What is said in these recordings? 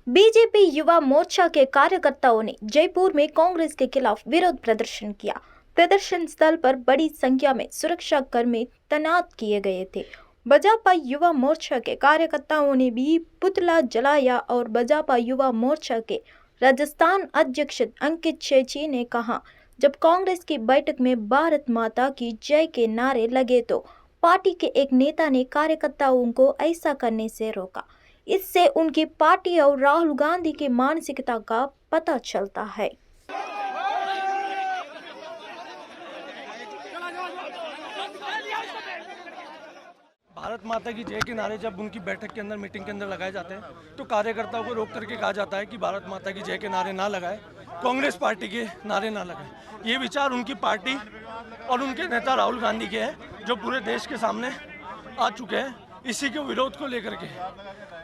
BJP Yuva Morcha के कार्यकर्ताओं ने जयपुर में कांग्रेस के खिलाफ विरोध प्रदर्शन किया। प्रदर्शन स्थल पर बड़ी संख्या में सुरक्षा कर्मी तैनात किए गए थे। भाजपा युवा मोर्चा के कार्यकर्ताओं ने भी पुतला जलाया और भाजपा युवा मोर्चा के राजस्थान अध्यक्ष अंकित चेची ने कहा, जब कांग्रेस की बैठक में भारत माता की जय के नारे लगे तो पार्टी के एक नेता ने कार्यकर्ताओं को ऐसा करने से रोका। इससे उनकी पार्टी और राहुल गांधी की मानसिकता का पता चलता है। भारत माता की जय के नारे जब उनकी बैठक के अंदर, मीटिंग के अंदर लगाए जाते हैं तो कार्यकर्ताओं को रोक करके कहा जाता है कि भारत माता की जय के नारे ना लगाए, कांग्रेस पार्टी के नारे ना लगाए। ये विचार उनकी पार्टी और उनके नेता राहुल गांधी के हैं, जो पूरे देश के सामने आ चुके हैं। इसी के विरोध को लेकर के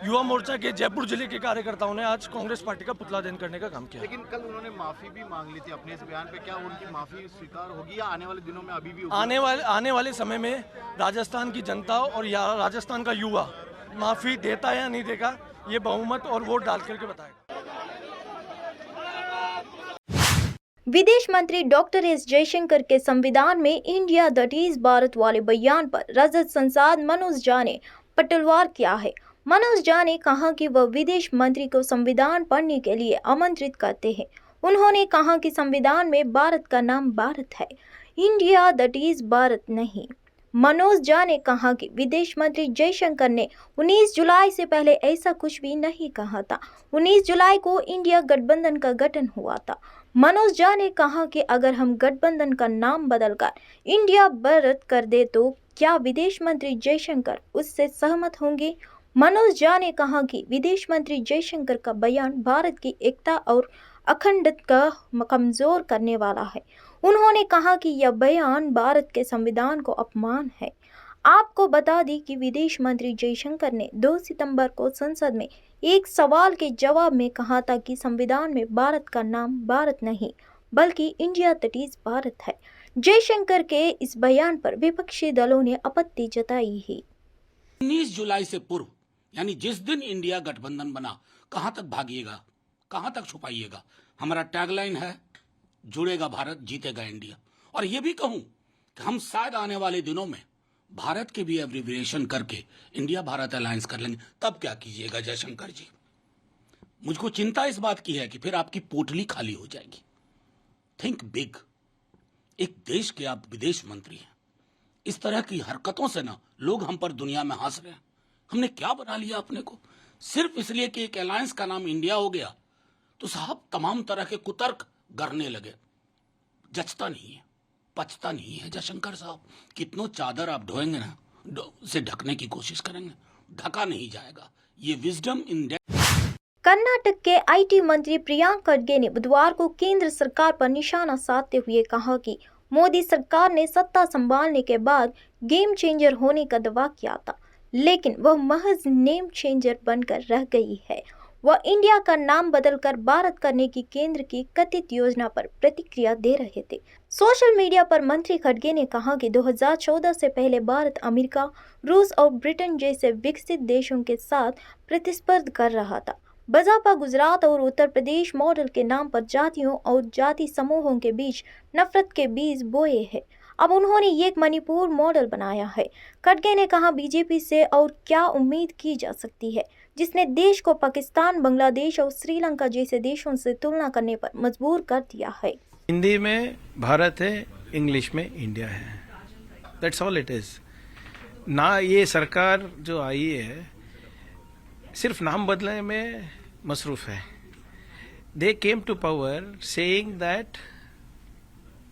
युवा मोर्चा के जयपुर जिले के कार्यकर्ताओं ने आज कांग्रेस पार्टी का पुतला दहन करने का काम किया। लेकिन कल उन्होंने माफी भी मांग ली थी अपने इस बयान पे, क्या उनकी माफी स्वीकार होगी या आने वाले दिनों में अभी भी होगी? आने वाले समय में राजस्थान की जनता और राजस्थान का युवा माफी देता या नहीं देगा, ये बहुमत और वोट डाल करके बताएगा। विदेश मंत्री डॉक्टर एस जयशंकर के संविधान में इंडिया दैट इज भारत वाले बयान पर राजद सांसद मनोज झा ने पलटवार किया है। मनोज झा ने कहा कि वह विदेश मंत्री को संविधान पढ़ने के लिए आमंत्रित करते हैं। उन्होंने कहा कि संविधान में भारत का नाम भारत है, इंडिया दैट इज भारत नहीं। मनोज झा ने कहा कि विदेश मंत्री जयशंकर ने 19 जुलाई से पहले ऐसा कुछ भी नहीं कहा था। 19 जुलाई को इंडिया गठबंधन का गठन हुआ था। मनोज झा ने कहा कि अगर हम गठबंधन का नाम बदलकर इंडिया भारत कर दे तो क्या विदेश मंत्री जयशंकर उससे सहमत होंगे? मनोज झा ने कहा कि विदेश मंत्री जयशंकर का बयान भारत की एकता और अखंडता को कमजोर करने वाला है। उन्होंने कहा कि यह बयान भारत के संविधान को अपमान है। आपको बता दें कि विदेश मंत्री जयशंकर ने 2 सितंबर को संसद में एक सवाल के जवाब में कहा था कि संविधान में भारत का नाम भारत नहीं बल्कि इंडिया दैट इज भारत है। जयशंकर के इस बयान पर विपक्षी दलों ने आपत्ति जताई है। 19 जुलाई से पूर्व यानी जिस दिन इंडिया गठबंधन बना, कहां तक भागिएगा, कहां तक छुपाइएगा? हमारा टैगलाइन है, जुड़ेगा भारत जीतेगा इंडिया। और ये भी कहूं कि हम शायद आने वाले दिनों में भारत के भी एब्रिविएशन करके इंडिया भारत अलायंस कर लेंगे। तब क्या कीजिएगा जयशंकर जी? मुझको चिंता इस बात की है कि फिर आपकी पोटली खाली हो जाएगी। Think big. एक देश के आप विदेश मंत्री हैं, इस तरह की हरकतों से ना लोग हम पर दुनिया में हंस रहे हैं। हमने क्या बना लिया अपने को? सिर्फ इसलिए कि एक अलायंस का नाम इंडिया हो गया तो साहब तमाम तरह के कुतर्क गढ़ने लगे। जचता नहीं है, पचता नहीं है जयशंकर साहब। कितनों चादर आप ढोएंगे ना, उसे ढकने की कोशिश करेंगे, ढका नहीं जाएगा। ये विजडम इन कर्नाटक के आईटी मंत्री प्रियंक खड़गे ने बुधवार को केंद्र सरकार पर निशाना साधते हुए कहा कि मोदी सरकार ने सत्ता संभालने के बाद गेम चेंजर होने का दावा किया था, लेकिन वह महज नेम चेंजर बनकर रह गई है। वह इंडिया का नाम बदलकर भारत करने की केंद्र की कथित योजना पर प्रतिक्रिया दे रहे थे। सोशल मीडिया पर मंत्री खड़गे ने कहा कि 2014 से पहले भारत अमेरिका, रूस और ब्रिटेन जैसे विकसित देशों के साथ प्रतिस्पर्धा कर रहा था। भाजपा गुजरात और उत्तर प्रदेश मॉडल के नाम पर जातियों और जाति समूहों के बीच नफरत के बीज बोए हैं। अब उन्होंने एक मणिपुर मॉडल बनाया है। खड़गे ने कहा, बीजेपी से और क्या उम्मीद की जा सकती है, जिसने देश को पाकिस्तान, बांग्लादेश और श्रीलंका जैसे देशों से तुलना करने पर मजबूर कर दिया है। हिंदी में भारत है, इंग्लिश में इंडिया है। दैट्स ऑल इट इज ना। ये सरकार जो आई है सिर्फ नाम बदलने में मसरूफ है। They came to power saying that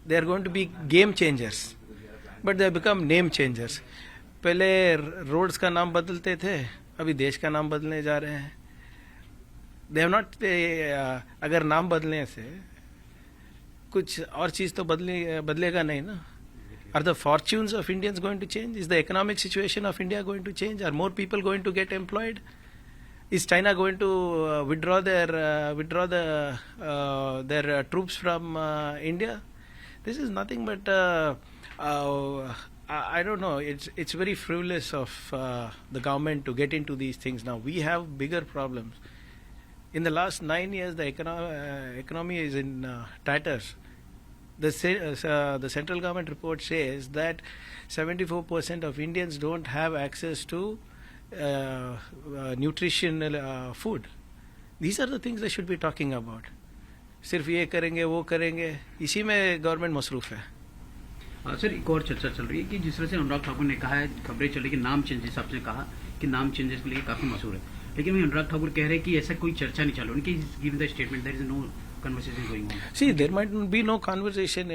they are going to be game changers, but they become name changers. पहले रोड्स का नाम बदलते थे, अभी देश का नाम बदलने जा रहे हैं। दे हैव नॉट अगर नाम बदलने से कुछ और चीज तो बदलेगा नहीं ना। Are the fortunes of Indians going to change? Is the economic situation of India going to change? Are more people going to get employed? Is China going to withdraw their troops from India? This is nothing but I don't know. It's very frivolous of the government to get into these things now. We have bigger problems. In the last 9 years, the economy is in tatters. The central government report says that 74% of Indians don't have access to nutritional food. These are the things they should be talking about. सिर्फ ये करेंगे वो करेंगे, इसी में government मसरूफ है. Sir, एक और चर्चा चल रही है कि जिस तरह से अनुराग ठाकुर ने कहा है, खबरें चल रही कि नाम चेंजेस, आपने कहा कि नाम चेंजेस के लिए काफी मशहूर है, लेकिन वही अनुराग ठाकुर कह रहे हैं कि ऐसा कोई चर्चा नहीं चालू, उनकी given the statement there is no conversation going on. See, there might be no conversation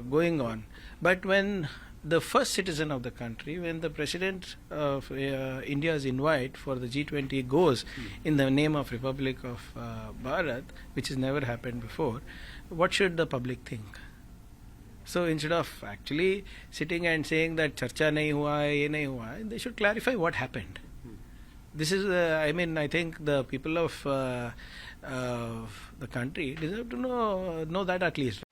going on, but when the first citizen of the country, when the president of India's invite for the G20 goes in the name of Republic of Bharat, which has never happened before, what should the public think? So instead of actually sitting and saying that charcha nahi hua hai, ye nahi hua hai, they should clarify what happened. This is, I think the people of the country deserve to know that at least.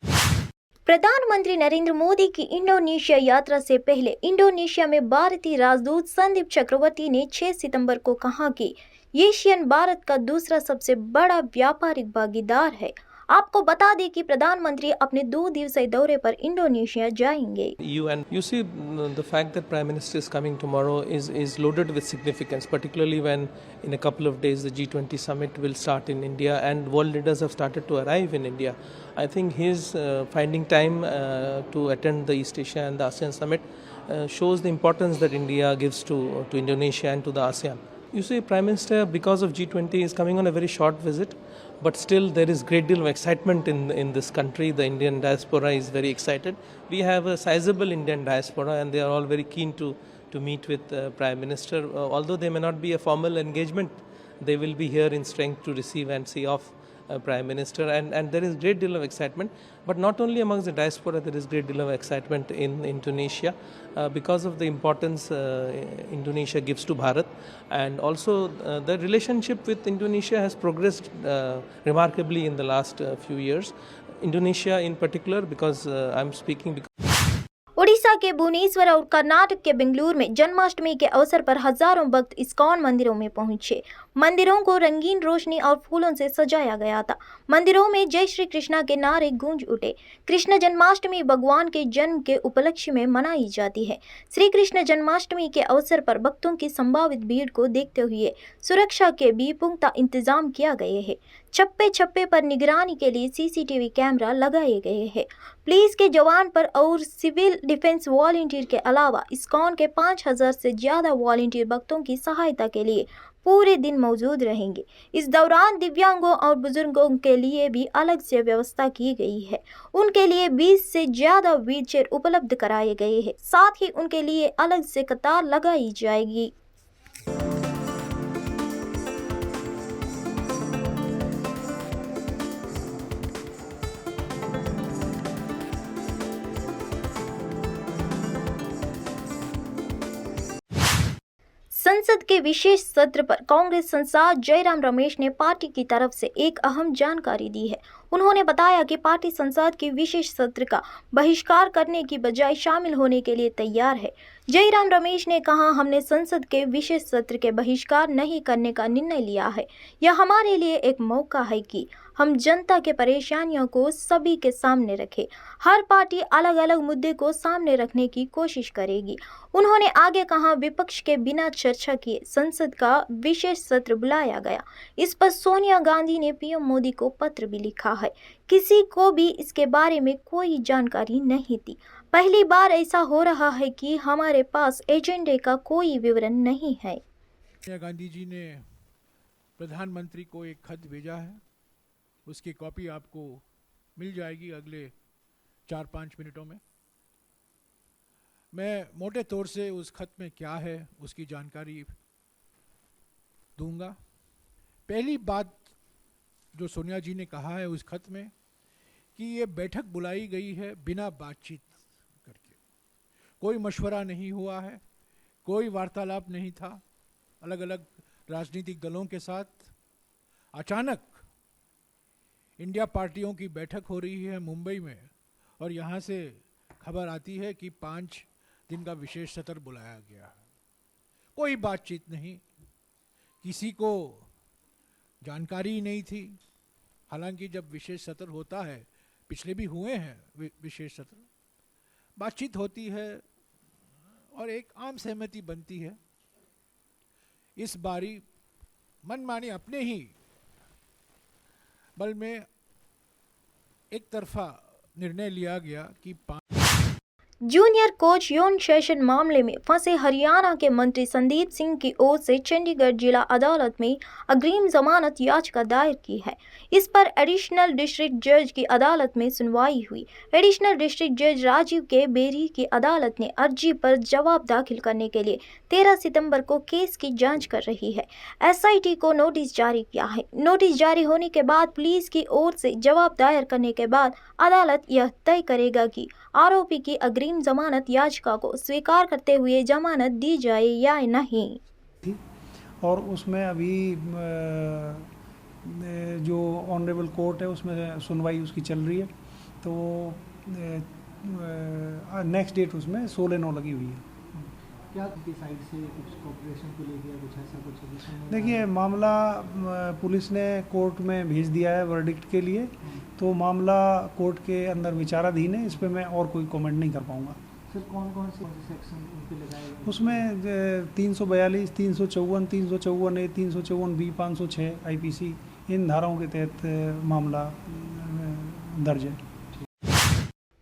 प्रधानमंत्री नरेंद्र मोदी की Indonesia यात्रा से पहले Indonesia में भारतीय राजदूत संदीप चक्रवर्ती ने 6 सितंबर को कहा कि एशियन भारत का दूसरा सबसे बड़ा व्यापारिक भागीदार है. आपको बता दें कि प्रधानमंत्री अपने 2 दिवसीय दौरे पर इंडोनेशिया जाएंगे. You see, the fact that Prime Minister is coming tomorrow is loaded with significance, particularly when in a couple of days the G20 summit will start in India and world leaders have started to arrive in India. I think his finding time to attend the East Asia and the ASEAN summit shows the importance that India gives to Indonesia and to the ASEAN. You see, Prime Minister, because of G20, is coming on a very short visit, but still there is great deal of excitement in this country. The Indian diaspora is very excited. We have a sizable Indian diaspora and they are all very keen to meet with Prime Minister. Although they may not be a formal engagement, they will be here in strength to receive and see off Prime Minister, and there is great deal of excitement, but not only amongst the diaspora, there is great deal of excitement in Indonesia because of the importance Indonesia gives to Bharat, and also the relationship with Indonesia has progressed remarkably in the last few years. Indonesia in particular, because I'm speaking because Orissa के भुवनेश्वर और कर्नाटक के बेंगलुरु में जन्माष्टमी के अवसर पर हजारों भक्त ISKCON मंदिरों में पहुंचे. मंदिरों को रंगीन रोशनी और फूलों से सजाया गया था. मंदिरों में जय श्री कृष्णा के नारे गूंज उठे. कृष्ण जन्माष्टमी भगवान के जन्म के उपलक्ष्य में मनाई जाती है. श्री कृष्ण जन्माष्टमी के अवसर पर भक्तों की संभावित भीड़ को देखते हुए सुरक्षा के भी पुख्ता इंतजाम किया गए हैं. छप्पे छप्पे पर निगरानी के लिए सीसीटीवी कैमरा लगाए गए हैं. पुलिस के जवान पर और सिविल डिफेंस वॉलंटियर के अलावा इस्कॉन के 5000 से ज्यादा वॉलंटियर भक्तों की सहायता के लिए पूरे दिन मौजूद रहेंगे. इस दौरान दिव्यांगों और बुजुर्गों के लिए भी अलग से व्यवस्था की गई है. उनके लिए 20 से ज्यादा व्हीलचेयर उपलब्ध कराए गए हैं. साथ ही उनके लिए अलग से कतार लगाई जाएगी. संसद के विशेष सत्र पर कांग्रेस सांसद जयराम रमेश ने पार्टी की तरफ से एक अहम जानकारी दी है. उन्होंने बताया कि पार्टी संसद के विशेष सत्र का बहिष्कार करने की बजाय शामिल होने के लिए तैयार है. जयराम रमेश ने कहा, हमने संसद के विशेष सत्र के बहिष्कार नहीं करने का निर्णय लिया है. यह हमारे लिए एक मौका है कि हम जनता के परेशानियों को सभी के सामने रखें. हर पार्टी अलग अलग मुद्दे को सामने रखने की कोशिश करेगी. उन्होंने आगे कहा, विपक्ष के बिना चर्चा किए संसद का विशेष सत्र बुलाया गया. इस पर सोनिया गांधी ने पीएम मोदी को पत्र भी लिखा है. किसी को भी इसके बारे में कोई जानकारी नहीं थी. पहली बार ऐसा हो रहा है कि हमारे पास एजेंडे का कोई विवरण नहीं है. सोनिया गांधी जी ने प्रधानमंत्री को एक खत भेजा है. उसकी कॉपी आपको मिल जाएगी अगले 4-5 मिनटों में. मैं मोटे तौर से उस खत में क्या है उसकी जानकारी दूंगा. पहली बात जो सोनिया जी ने कहा है उस खत में कि ये बैठक बुलाई गई है बिना बातचीत करके. कोई मशवरा नहीं हुआ है, कोई वार्तालाप नहीं था. अलग अलग राजनीतिक दलों के साथ अचानक इंडिया पार्टियों की बैठक हो रही है मुंबई में, और यहाँ से खबर आती है कि 5 दिन का विशेष सत्र बुलाया गया है. कोई बातचीत नहीं, किसी को जानकारी ही नहीं थी। हालांकि जब विशेष सत्र होता है, पिछले भी हुए हैं विशेष सत्र, बातचीत होती है और एक आम सहमति बनती है। इस बारी मनमानी अपने ही बल में एक तरफा निर्णय लिया गया कि जूनियर कोच यौन शोषण मामले में फंसे हरियाणा के मंत्री संदीप सिंह की ओर से चंडीगढ़ जिला अदालत में अग्रिम जमानत याचिका दायर की है। इस पर एडिशनल डिस्ट्रिक्ट जज की अदालत में सुनवाई हुई। एडिशनल डिस्ट्रिक्ट जज राजीव के बेरी की अदालत ने अर्जी पर जवाब दाखिल करने के लिए 13 सितंबर को केस की जांच कर रही है। एसआईटी को नोटिस जारी किया है। नोटिस जारी होने के बाद पुलिस की ओर से जवाब दायर करने के बाद अदालत यह तय करेगा कि आरोपी की अग्रिम जमानत याचिका को स्वीकार करते हुए जमानत दी जाए या नहीं। और उसमें अभी जो ऑनरेबल कोर्ट है उसमें सुनवाई उसकी चल रही है, तो नेक्स्ट डेट उसमें 16/9 लगी हुई है। क्या आपकी साइड से कुछ कोऑपरेशन को लेकर कुछ ऐसा कुछ? देखिए, मामला पुलिस ने कोर्ट में भेज दिया है वर्डिक्ट के लिए, तो मामला कोर्ट के अंदर विचाराधीन है। इस पर मैं और कोई कमेंट नहीं कर पाऊंगा। सर, कौन कौन से सेक्शन उन पे लगाए गए? उसमें 342, 354, 354A, 354B, 506 IPC, इन धाराओं के तहत मामला दर्ज है।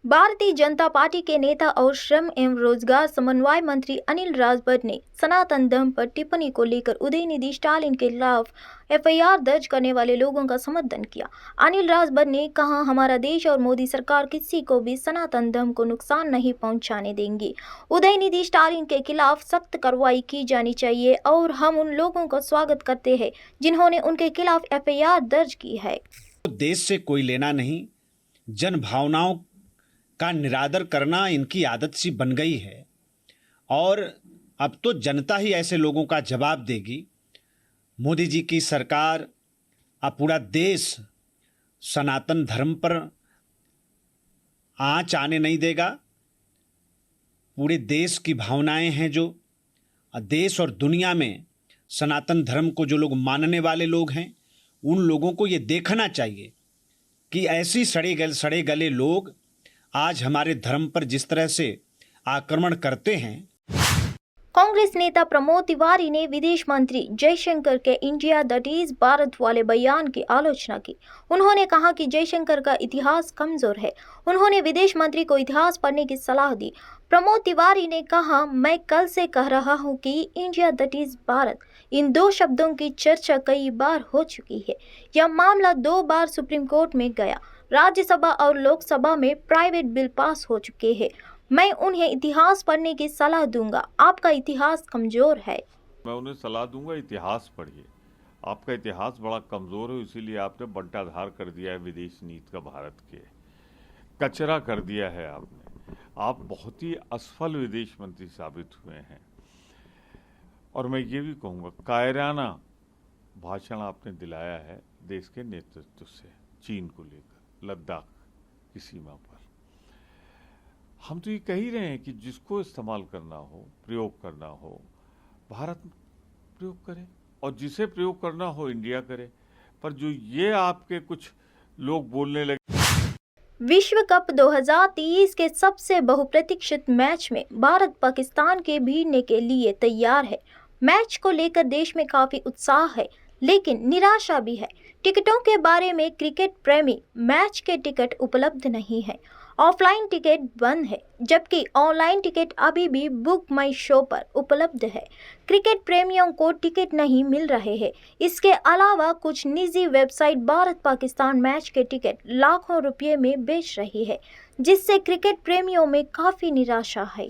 भारतीय जनता पार्टी के नेता और श्रम एवं रोजगार समन्वय मंत्री अनिल राजभर ने सनातन धर्म पर टिप्पणी को लेकर उदयनिधि स्टालिन के खिलाफ एफआईआर दर्ज करने वाले लोगों का समर्थन किया। अनिल राजभर ने कहा, हमारा देश और मोदी सरकार किसी को भी सनातन धर्म को नुकसान नहीं पहुंचाने देंगे। उदयनिधि स्टालिन के खिलाफ सख्त कार्रवाई की जानी चाहिए और हम उन लोगों का स्वागत करते हैं जिन्होंने उनके खिलाफ एफआईआर दर्ज की है। देश से कोई लेना नहीं, जन भावनाओं का निरादर करना इनकी आदत सी बन गई है और अब तो जनता ही ऐसे लोगों का जवाब देगी। मोदी जी की सरकार, अब पूरा देश सनातन धर्म पर आंच आने नहीं देगा। पूरे देश की भावनाएं हैं जो देश और दुनिया में सनातन धर्म को जो लोग मानने वाले लोग हैं, उन लोगों को ये देखना चाहिए कि ऐसी सड़े गले लोग आज हमारे धर्म पर जिस तरह से आक्रमण करते हैं। कांग्रेस नेता प्रमोद तिवारी ने विदेश मंत्री जयशंकर के इंडिया दैट इज भारत वाले बयान की आलोचना की। उन्होंने कहा कि जयशंकर का इतिहास कमजोर है। उन्होंने विदेश मंत्री को इतिहास पढ़ने की सलाह दी। प्रमोद तिवारी ने कहा, मैं कल से कह रहा हूं कि इंडिया दैट इज भारत, इन दो शब्दों की चर्चा कई बार हो चुकी है। यह मामला 2 बार सुप्रीम कोर्ट में गया। राज्यसभा और लोकसभा में प्राइवेट बिल पास हो चुके हैं। मैं उन्हें इतिहास पढ़ने की सलाह दूंगा। आपका इतिहास कमजोर है। मैं उन्हें सलाह दूंगा, इतिहास पढ़िए। आपका इतिहास बड़ा कमजोर है, इसीलिए आपने बंटाधार कर दिया है विदेश नीति का, भारत के कचरा कर दिया है आपने। आप बहुत ही असफल विदेश मंत्री साबित हुए हैं। और मैं ये भी कहूँगा, कायराना भाषण आपने दिलाया है देश के नेतृत्व से, चीन को लेकर, लद्दाख की सीमा पर। हम तो ये कह ही रहे हैं कि जिसको इस्तेमाल करना हो, प्रयोग करना हो, भारत प्रयोग करे, और जिसे प्रयोग करना हो इंडिया करे। पर जो ये आपके कुछ लोग बोलने लगे। विश्व कप 2023 के सबसे बहुप्रतीक्षित मैच में भारत पाकिस्तान के भिड़ने के लिए तैयार है। मैच को लेकर देश में काफी उत्साह है, लेकिन निराशा भी है। टिकटों के बारे में क्रिकेट प्रेमी, मैच के टिकट उपलब्ध नहीं है। ऑफलाइन टिकट बंद है, जबकि ऑनलाइन टिकट अभी भी बुक माई शो पर उपलब्ध है। क्रिकेट प्रेमियों को टिकट नहीं मिल रहे हैं। इसके अलावा कुछ निजी वेबसाइट भारत पाकिस्तान मैच के टिकट लाखों रुपये में बेच रही है, जिससे क्रिकेट प्रेमियों में काफी निराशा है।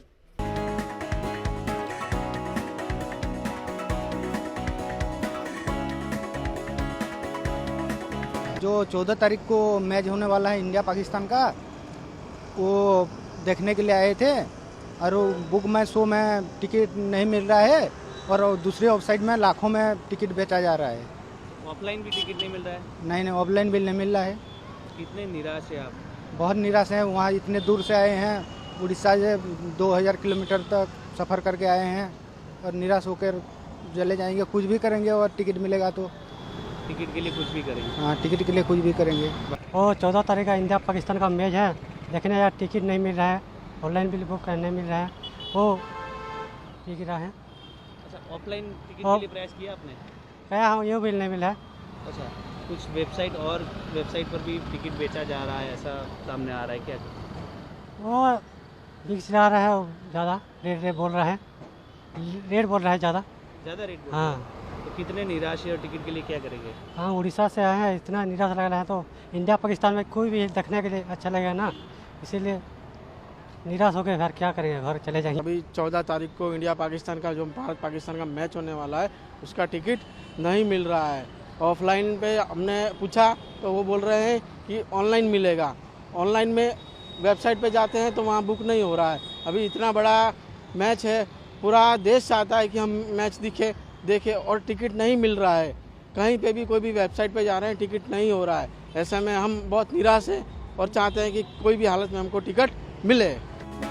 जो 14 तारीख को मैच होने वाला है इंडिया पाकिस्तान का, वो देखने के लिए आए थे और बुक माई शो में टिकट नहीं मिल रहा है और दूसरे वेबसाइट में लाखों में टिकट बेचा जा रहा है। ऑफलाइन भी टिकट नहीं मिल रहा है? नहीं, ऑफलाइन भी नहीं मिल रहा है। कितने निराश है आप? बहुत निराश हैं। वहाँ इतने दूर से आए हैं, उड़ीसा से 2000 किलोमीटर तक सफ़र करके आए हैं और निराश होकर चले जाएंगे। कुछ भी करेंगे और टिकट मिलेगा तो टिकट के लिए कुछ भी करेंगे। हाँ, टिकट के लिए कुछ भी करेंगे। और 14 तारीख का इंडिया पाकिस्तान का मैच है, देखने यार टिकट नहीं मिल रहा है, ऑनलाइन भी बुक नहीं मिल रहा है, वो दिख रहा है। अच्छा, ऑफलाइन टिकट के लिए प्रयास किया आपने? क्या हाँ, ये भी नहीं मिला है। अच्छा, कुछ वेबसाइट और वेबसाइट पर भी टिकट बेचा जा रहा है, ऐसा सामने आ रहा है क्या? वो बिक रहा है ज़्यादा, रेट बोल रहा है, रेट बोल रहा है ज़्यादा ज़्यादा रेट? हाँ। तो कितने निराश है और टिकट के लिए क्या करेंगे? हाँ, उड़ीसा से आए हैं, इतना निराश लग रहा है, तो इंडिया पाकिस्तान में कोई भी देखने के लिए अच्छा लगेगा ना, इसीलिए निराश हो गए, घर क्या करेंगे, घर चले जाएंगे। अभी 14 तारीख को इंडिया पाकिस्तान का जो भारत पाकिस्तान का मैच होने वाला है, उसका टिकट नहीं मिल रहा है। ऑफलाइन पे हमने पूछा तो वो बोल रहे हैं कि ऑनलाइन मिलेगा। ऑनलाइन में वेबसाइट पे जाते हैं तो वहाँ बुक नहीं हो रहा है। अभी इतना बड़ा मैच है, पूरा देश चाहता है कि हम मैच देखें और टिकट नहीं मिल रहा है। कहीं पे भी कोई भी वेबसाइट पे जा रहे हैं, टिकट नहीं हो रहा है। ऐसे में हम बहुत निराश हैं और चाहते हैं कि कोई भी हालत में हमको टिकट मिले।